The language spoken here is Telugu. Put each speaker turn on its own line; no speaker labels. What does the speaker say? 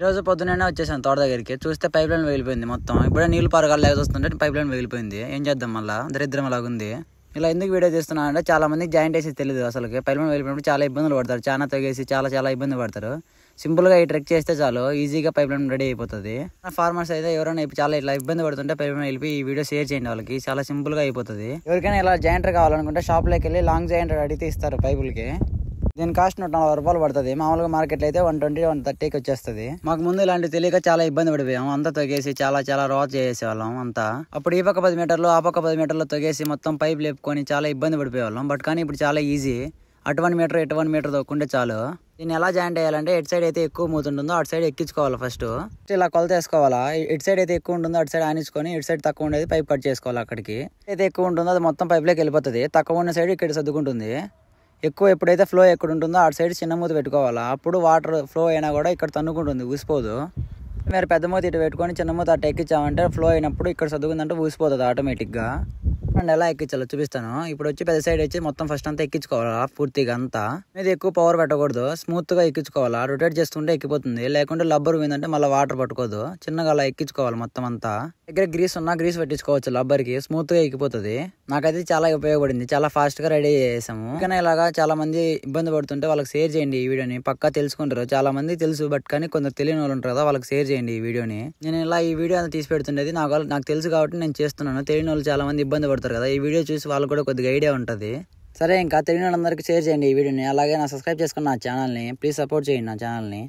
ఈ రోజు పొద్దున్నే వచ్చేసాను తోట దగ్గరికి. చూస్తే పైప్ లైన్ వెళ్ళిపోయింది మొత్తం. ఇప్పుడే నీళ్లు పారగాలు లేక వస్తుంటే పైప్ లైన్ వెళ్ళిపోయింది. ఏం చేద్దాం, మళ్ళీ దరిద్రం అలాగ ఉంది. ఇలా ఎందుకు వీడియో చేస్తున్నా అంటే చాలా మందికి జాయింట్ వేసి తెలియదు. అసలు పైప్ లైన్ వెళ్ళిపోయినప్పుడు చాలా ఇబ్బందులు పడతారు. చాలా తొగేసి చాలా ఇబ్బంది పడతారు. సింపుల్ గా ఈ ట్రెక్ చేస్తే చాలు, ఈజీగా పైప్ లైన్ రెడీ అయిపోతుంది. ఫార్మర్స్ అయితే ఎవరైనా చాలా ఇట్లా ఇబ్బంది పడుతుంటే పైప్ లైన్ వెళ్ళి ఈ వీడియో షేర్ చేయండి. వాళ్ళకి చాలా సింపుల్ గా అయిపోతుంది. ఎవరికైనా ఇలా జాయింటర్ కావాలనుకుంటే షాప్ లోకి వెళ్ళి లాంగ్ జాయింటర్ అడిగితే ఇస్తారు పైపులకి. దీని కాస్ట్ 140 రూపాయలు పడుతుంది. మామూలుగా మార్కెట్లో అయితే 120, 130కి వచ్చేస్తుంది. మాకు ముందు ఇలాంటి తెలియక చాలా ఇబ్బంది పడిపోయాము. అంతా తొగేసి చాలా రోత్ చేసేవాళ్ళం అంతా. అప్పుడు ఈ పక్క 10 మీటర్లు ఆ పక్క 10 మీటర్లు తొగేసి మొత్తం పైప్ లేపుకొని చాలా ఇబ్బంది పడిపోయేవాళ్ళం. బట్ కానీ ఇప్పుడు చాలా ఈజీ. అటు 1 మీటర్ ఇటు 1 మీటర్ తొక్కుంటే చాలు. దీన్ని ఎలా జాయింట్ చేయాలంటే ఎటు సైడ్ అయితే ఎక్కువ మూతుంటుందో అటు సైడ్ ఎక్కించుకోవాలి. ఫస్ట్ ఇలా కొలత వేసుకోవాలా. ఇటు సైడ్ అయితే ఎక్కువ ఉంటుందో అటు సైడ్ ఆనించుకొని ఇటు సైడ్ తక్కువ ఉండేది పైప్ కట్ చేసుకోవాలి. అక్కడికి అయితే ఎక్కువ ఉంటుందో అది మొత్తం పైప్లోకి వెళ్ళిపోతుంది. తక్కువ ఉన్న సైడ్ ఇక్కడ సర్దుకుంటుంది. ఎక్కువ ఎప్పుడైతే ఫ్లో ఎక్కడ ఉంటుందో అటు సైడ్ చిన్న మూత పెట్టుకోవాలా. అప్పుడు వాటర్ ఫ్లో అయినా కూడా ఇక్కడ తన్నుకుంటుంది, ఊసిపోదు. మీరు పెద్ద మూత ఇటు పెట్టుకొని చిన్న మూత అటు ఎక్కించామంటే ఫ్లో అయినప్పుడు ఇక్కడ చదువుకుందంటే ఊసిపోతుంది ఆటోమేటిక్గా. అండ్ ఎలా ఎక్కించాలో చూపిస్తాను. ఇప్పుడు వచ్చి పెద్ద సైడ్ వచ్చి మొత్తం ఫస్ట్ అంతా ఎక్కించుకోవాలా పూర్తిగా అంతా. మీద ఎక్కువ పవర్ పెట్టకూడదు, స్మూత్ గా ఎక్కించుకోవాలా. రొటేట్ చేస్తుంటే ఎక్కిపోతుంది. లేకుంటే లబ్బర్ పోయిందంటే మళ్ళీ వాటర్ పట్టుకోదు. చిన్నగా అలా ఎక్కించుకోవాలి మొత్తం అంతా. దగ్గర గ్రీస్ ఉన్నా గ్రీస్ పెట్టించుకోవచ్చు లబ్బర్ కి, స్మూత్ గా ఎక్కిపోతుంది. నాకైతే చాలా ఉపయోగపడింది. చాలా ఫాస్ట్ గా రెడీ చేసాము. కానీ ఇలాగా చాలా మంది ఇబ్బంది పడుతుంటే వాళ్ళకి షేర్ చేయండి ఈ వీడియోని. పక్కా తెలుసుకుంటారు. చాలా మంది తెలుసు, బట్ కానీ కొందరు తెలియని వాళ్ళు ఉంటారు కదా, వాళ్ళకి షేర్ చేయండి ఈ వీడియోని. నేను ఇలా ఈ వీడియో అంతా తీసి పెడుతుండేది నాకు తెలుసు కాబట్టి నేను చేస్తున్నాను. తెలియని వాళ్ళు చాలా మంది ఇబ్బంది పడతారు కదా, ఈ వీడియో చూసి వాళ్ళకి కూడా కొద్దిగా ఐడియా ఉంటుంది. సరే, ఇంకా తెలియని వాళ్ళందరికీ షేర్ చేయండి ఈ వీడియోని. అలాగే సబ్స్క్రైబ్ చేసుకుని నా ఛానల్ని ప్లీజ్ సపోర్ట్ చేయండి నా ఛానల్ని.